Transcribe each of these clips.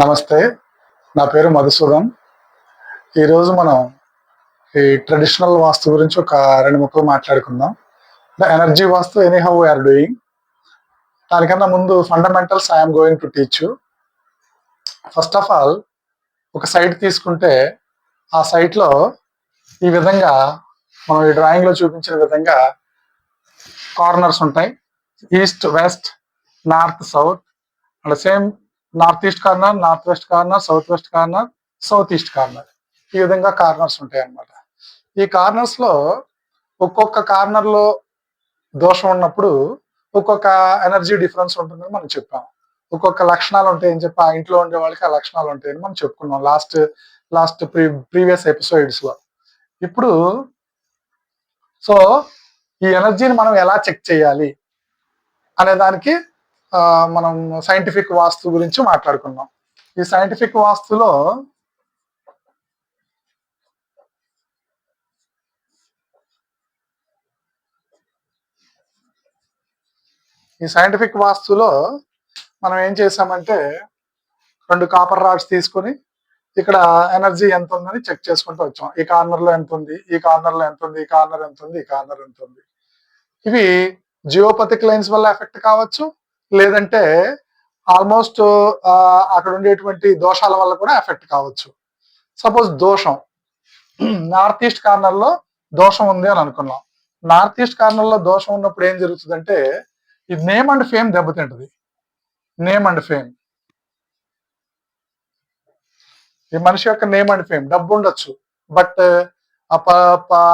నమస్తే. నా పేరు మధుసూదన్. ఈరోజు మనం ఈ ట్రెడిషనల్ వాస్తు గురించి ఒక 2 ముక్కలు మాట్లాడుకుందాం. The energy vastu anyhow we are doing. దానికన్నా ముందు fundamentals I am going to teach you. First of all ఒక సైట్ తీసుకుంటే ఆ సైట్‌లో ఈ విధంగా మనం ఈ డ్రాయింగ్‌లో చూపించిన విధంగా కార్నర్స్ ఉంటాయి. East, west, north, south and same north east corner, north west corner, south west corner, south east corner. ఈ విధంగా కార్నర్స్ ఉంటాయి అన్నమాట. ఈ కార్నర్స్ లో ఒక్కొక్క కార్నర్ లో దోషం ఉన్నప్పుడు ఒక్కొక్క ఎనర్జీ డిఫరెన్స్ ఉంటుందని మనం చెప్పాం. ఒక్కొక్క లక్షణాలు ఉంటాయని చెప్పి ఆ ఇంట్లో ఉండే వాళ్ళకి ఆ లక్షణాలు ఉంటాయని మనం చెప్పుకున్నాం లాస్ట్ ప్రీవియస్ ఎపిసోడ్స్ లో. ఇప్పుడు సో ఈ ఎనర్జీని మనం ఎలా చెక్ చేయాలి అనే దానికి మనం సైంటిఫిక్ వాస్తు గురించి మాట్లాడుకున్నాం. ఈ సైంటిఫిక్ వాస్తులో మనం ఏం చేసామంటే 2 కాపర్ రాడ్స్ తీసుకొని ఇక్కడ ఎనర్జీ ఎంత ఉందని చెక్ చేసుకుంటూ వచ్చాం. ఈ కార్నర్ లో ఎంత ఉంది, ఈ కార్నర్ లో ఎంత ఉంది, ఈ కార్నర్ ఎంత ఉంది, ఈ కార్నర్ ఎంత ఉంది. ఇవి జియోపతిక్ లైన్స్ వల్ల ఎఫెక్ట్ కావచ్చు, లేదంటే ఆల్మోస్ట్ అక్కడ ఉండేటువంటి దోషాల వల్ల కూడా ఎఫెక్ట్ కావచ్చు. సపోజ్ దోషం నార్త్ ఈస్ట్ కార్నర్ లో దోషం ఉంది అని అనుకున్నాం. నార్త్ ఈస్ట్ కార్నర్ లో దోషం ఉన్నప్పుడు ఏం జరుగుతుందంటే ఈ నేమ్ అండ్ ఫేమ్ దెబ్బతింటది. నేమ్ అండ్ ఫేమ్, ఈ మనిషి యొక్క నేమ్ అండ్ ఫేమ్, డబ్బు ఉండొచ్చు బట్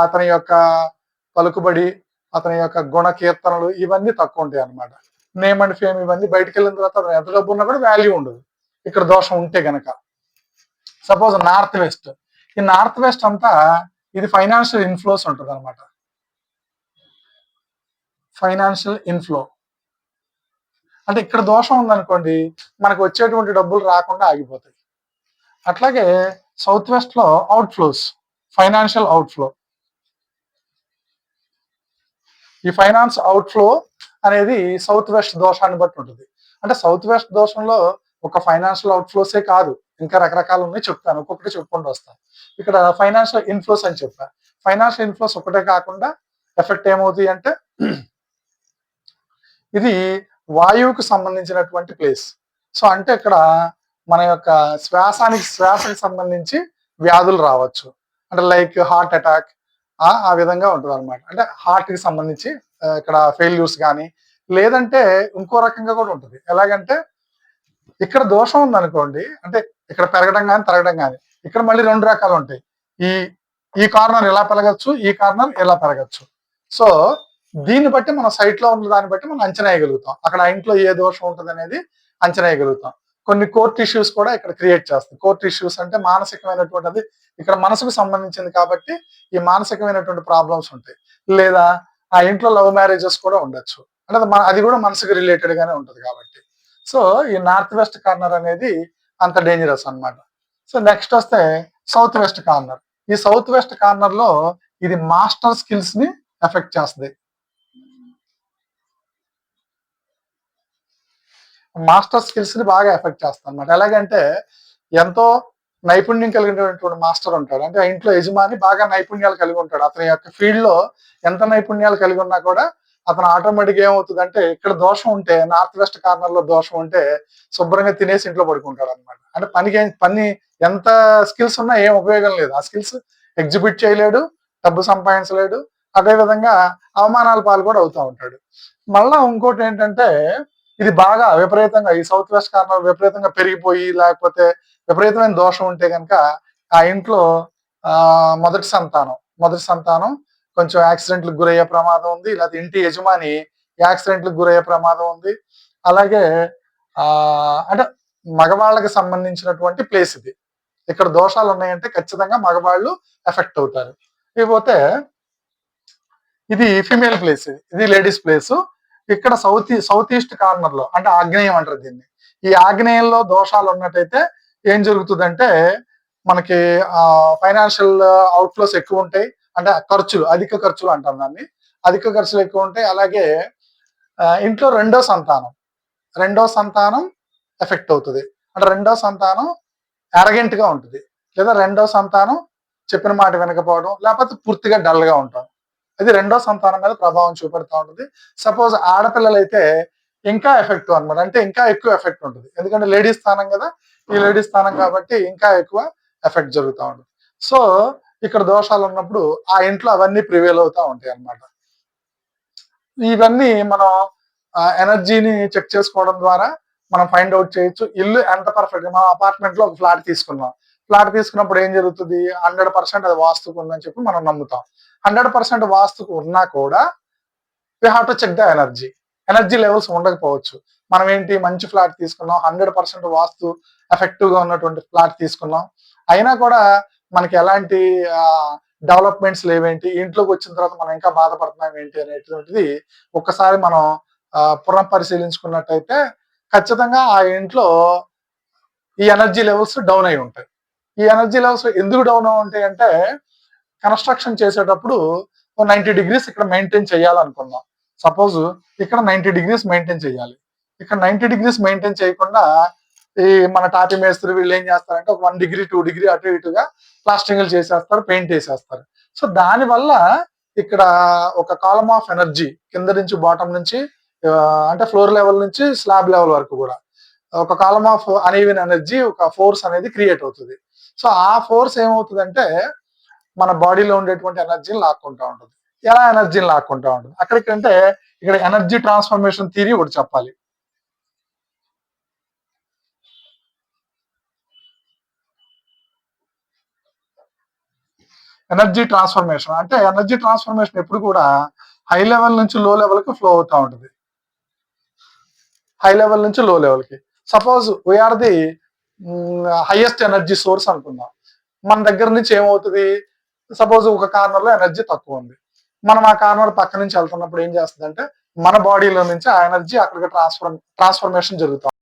అతని యొక్క పలుకుబడి, అతని యొక్క గుణ కీర్తనలు ఇవన్నీ తక్కువ ఉంటాయి అన్నమాట. నేమ్ అండ్ ఫేమ్ ఇవన్నీ బయటకు వెళ్ళిన తర్వాత ఎంత డబ్బు ఉన్నా కూడా వాల్యూ ఉండదు ఇక్కడ దోషం ఉంటే గనక. సపోజ్ నార్త్ వెస్ట్, ఈ నార్త్ వెస్ట్ అంతా ఇది ఫైనాన్షియల్ ఇన్ఫ్లోస్ ఉంటుంది అనమాట. ఫైనాన్షియల్ ఇన్ఫ్లో అంటే ఇక్కడ దోషం ఉందనుకోండి, మనకు వచ్చేటువంటి డబ్బులు రాకుండా ఆగిపోతాయి. అట్లాగే సౌత్ వెస్ట్ లో out flows, financial out flow. ఈ ఫైనాన్స్ అవుట్ ఫ్లో అనేది సౌత్ వెస్ట్ దోషాన్ని బట్టి ఉంటుంది. అంటే సౌత్ వెస్ట్ దోషంలో ఒక ఫైనాన్షియల్ అవుట్ ఫ్లోసే కాదు, ఇంకా రకరకాలు ఉన్నాయి, చెప్తాను, ఒక్కొక్కటి చెప్పుకుంటూ వస్తాను. ఇక్కడ ఫైనాన్షియల్ ఇన్ఫ్లోస్ అని చెప్పా. ఫైనాన్షియల్ ఇన్ఫ్లోస్ ఒకటే కాకుండా ఎఫెక్ట్ ఏమవుతాయి అంటే ఇది వాయువుకు సంబంధించినటువంటి ప్లేస్. సో అంటే ఇక్కడ మన యొక్క శ్వాసకి సంబంధించి వ్యాధులు రావచ్చు. అంటే లైక్ హార్ట్ అటాక్ ఆ విధంగా ఉంటుంది అనమాట. అంటే హార్ట్ కి సంబంధించి ఇక్కడ ఫెయిల్యూర్స్ కానీ, లేదంటే ఇంకో రకంగా కూడా ఉంటుంది. ఎలాగంటే ఇక్కడ దోషం ఉందనుకోండి, అంటే ఇక్కడ పెరగడం కానీ తరగడం కానీ, ఇక్కడ మళ్ళీ 2 రకాలు ఉంటాయి. ఈ ఈ కార్నర్ ఎలా పెరగచ్చు, ఈ కార్నర్ ఎలా పెరగచ్చు. సో దీన్ని బట్టి మన సైట్ లో ఉన్న దాన్ని బట్టి మనం అంచనా వేయగలుగుతాం అక్కడ ఆ ఇంట్లో ఏ దోషం ఉంటుంది అనేది అంచనా వేయగలుగుతాం. కొన్ని కోర్ట్ ఇష్యూస్ కూడా ఇక్కడ క్రియేట్ చేస్తాయి. కోర్ట్ ఇష్యూస్ అంటే మానసికమైనటువంటిది, ఇక్కడ మనసుకు సంబంధించింది కాబట్టి ఈ మానసికమైనటువంటి ప్రాబ్లమ్స్ ఉంటాయి. లేదా ఆ ఇంట్లో లవ్ మ్యారేజెస్ కూడా ఉండొచ్చు, అంటే అది కూడా మనసుకు రిలేటెడ్ గానే ఉంటుంది కాబట్టి. సో ఈ నార్త్ వెస్ట్ కార్నర్ అనేది అంత డేంజరస్ అన్నమాట. సో నెక్స్ట్ వస్తే సౌత్ వెస్ట్ కార్నర్. ఈ సౌత్ వెస్ట్ కార్నర్ లో ఇది మాస్టర్ స్కిల్స్ ని ఎఫెక్ట్ చేస్తుంది. మాస్టర్ స్కిల్స్ ని బాగా ఎఫెక్ట్ చేస్తుంది అనమాట. ఎలాగంటే ఎంతో నైపుణ్యం కలిగినటువంటి మాస్టర్ ఉంటాడు, అంటే ఆ ఇంట్లో యజమాని బాగా నైపుణ్యాలు కలిగి ఉంటాడు. అతని యొక్క ఫీల్డ్ లో ఎంత నైపుణ్యాలు కలిగి ఉన్నా కూడా అతను ఆటోమేటిక్ ఏమవుతుందంటే ఇక్కడ దోషం ఉంటే, నార్త్ వెస్ట్ కార్నర్ లో దోషం ఉంటే శుభ్రంగా తినేసి ఇంట్లో పడుకుంటాడు అనమాట. అంటే పని ఎంత స్కిల్స్ ఉన్నా ఏం ఉపయోగం లేదు. ఆ స్కిల్స్ ఎగ్జిబిట్ చేయలేడు, డబ్బు సంపాదించలేడు, అదే విధంగా అవమానాల పాలు కూడా అవుతూ ఉంటాడు. మళ్ళా ఇంకోటి ఏంటంటే ఇది బాగా విపరీతంగా ఈ సౌత్ వెస్ట్ కార్నర్ విపరీతంగా పెరిగిపోయి, లేకపోతే విపరీతమైన దోషం ఉంటే కనుక ఆ ఇంట్లో మొదటి సంతానం కొంచెం యాక్సిడెంట్లకు గురయ్యే ప్రమాదం ఉంది, లేకపోతే ఇంటి యజమాని యాక్సిడెంట్లకు గురయ్యే ప్రమాదం ఉంది. అలాగే అంటే మగవాళ్ళకి సంబంధించినటువంటి ప్లేస్ ఇది. ఇక్కడ దోషాలు ఉన్నాయంటే ఖచ్చితంగా మగవాళ్ళు ఎఫెక్ట్ అవుతారు. ఇకపోతే ఇది ఫిమేల్ ప్లేస్, ఇది లేడీస్ ప్లేస్. ఇక్కడ సౌత్ ఈస్ట్ కార్నర్ లో, అంటే ఆగ్నేయం అంటారు దీన్ని. ఈ ఆగ్నేయంలో దోషాలు ఉన్నట్టయితే ఏం జరుగుతుందంటే మనకి ఫైనాన్షియల్ అవుట్ఫ్లోస్ ఎక్కువ ఉంటాయి, అంటే అధిక ఖర్చులు అంటాం దాన్ని. అధిక ఖర్చులు ఎక్కువ ఉంటాయి. అలాగే ఇంట్లో రెండో సంతానం ఎఫెక్ట్ అవుతుంది. అంటే రెండో సంతానం అరగెంట్ గా ఉంటుంది, లేదా రెండో సంతానం చెప్పిన మాట వినకపోవడం, లేకపోతే పూర్తిగా డల్ గా ఉంటాం. అది రెండో సంతానం మీద ప్రభావం చూపెడతా ఉంటుంది. సపోజ్ ఆడపిల్లలైతే ఇంకా ఎఫెక్టివ్ అనమాట, అంటే ఇంకా ఎక్కువ ఎఫెక్ట్ ఉంటుంది. ఎందుకంటే లేడీస్ స్థానం కదా, ఈ లేడీస్ స్థానం కాబట్టి ఇంకా ఎక్కువ ఎఫెక్ట్ జరుగుతూ ఉంటుంది. సో ఇక్కడ దోషాలు ఉన్నప్పుడు ఆ ఇంట్లో అవన్నీ ప్రివేల్ అవుతా ఉంటాయి అన్నమాట. ఇవన్నీ మనం ఎనర్జీని చెక్ చేసుకోవడం ద్వారా మనం ఫైండ్ అవుట్ చేయొచ్చు. ఇల్లు ఎంత పర్ఫెక్ట్, మనం అపార్ట్మెంట్ లో ఒక ఫ్లాట్ తీసుకున్నాం. ఫ్లాట్ తీసుకున్నప్పుడు ఏం జరుగుతుంది, 100% అది వాస్తుకు ఉందని చెప్పి మనం నమ్ముతాం. 100% వాస్తుకు ఉన్నా కూడా we have to check the energy. Energy levels ఉండకపోవచ్చు. మనం ఏంటి మంచి ఫ్లాట్ తీసుకున్నాం, 100% వాస్తు ఎఫెక్టివ్ గా ఉన్నటువంటి ఫ్లాట్ తీసుకున్నాం, అయినా కూడా మనకి ఎలాంటి డెవలప్మెంట్స్ లేవేంటి, ఇంట్లోకి వచ్చిన తర్వాత మనం ఇంకా బాధపడుతున్నాం ఏంటి అనేటువంటిది ఒక్కసారి మనం పునః పరిశీలించుకున్నట్టయితే ఖచ్చితంగా ఆ ఇంట్లో ఈ ఎనర్జీ లెవెల్స్ డౌన్ అయి ఉంటాయి. ఈ ఎనర్జీ లెవెల్స్ ఎందుకు డౌన్ ఉంటాయి అంటే, కన్స్ట్రక్షన్ చేసేటప్పుడు 90 డిగ్రీస్ ఇక్కడ మెయింటైన్ చేయాలనుకున్నాం. సపోజ్ ఇక్కడ 90 డిగ్రీస్ మెయింటైన్ చేయాలి. ఇక్కడ 90 డిగ్రీస్ మెయింటైన్ చేయకుండా ఈ మన టాపీ మేస్త్రి వీళ్ళు ఏం చేస్తారంటే ఒక 1 డిగ్రీ 2 డిగ్రీ అటు ఇటుగా ప్లాస్టింగ్లు చేసేస్తారు, పెయింట్ వేసేస్తారు. సో దానివల్ల ఇక్కడ ఒక కాలమ్ ఆఫ్ ఎనర్జీ కింద నుంచి బాటం నుంచి అంటే ఫ్లోర్ లెవెల్ నుంచి స్లాబ్ లెవెల్ వరకు కూడా ఒక కాలమ్ ఆఫ్ అన్ఈవెన్ ఎనర్జీ, ఒక ఫోర్స్ అనేది క్రియేట్ అవుతుంది. సో ఆ ఫోర్స్ ఏమవుతుందంటే మన బాడీలో ఉండేటువంటి ఎనర్జీని లాక్కుంటా ఉంటుంది. ఎలా ఎనర్జీని లాక్కుంటా ఉంటుంది అక్కడికంటే ఇక్కడ ఎనర్జీ ట్రాన్స్ఫర్మేషన్ థియరీ ఒకటి చెప్పాలి. ఎనర్జీ ట్రాన్స్ఫర్మేషన్ అంటే ఎనర్జీ ట్రాన్స్ఫర్మేషన్ ఎప్పుడు కూడా హై లెవెల్ నుంచి లో లెవెల్ కి ఫ్లో అవుతా ఉంటుంది. హై లెవెల్ నుంచి లో లెవెల్ కి suppose we are the highest energy source అనుకుందాం. మన దగ్గర నుంచి ఏమవుతుంది, సపోజ్ ఒక కార్నర్ లో ఎనర్జీ తక్కువ ఉంది, మనం ఆ కార్నర్ పక్క నుంచి వెళ్తున్నప్పుడు ఏం చేస్తుంది అంటే మన బాడీలో నుంచి ఆ ఎనర్జీ అక్కడికి ట్రాన్స్ఫర్మేషన్ జరుగుతుంది.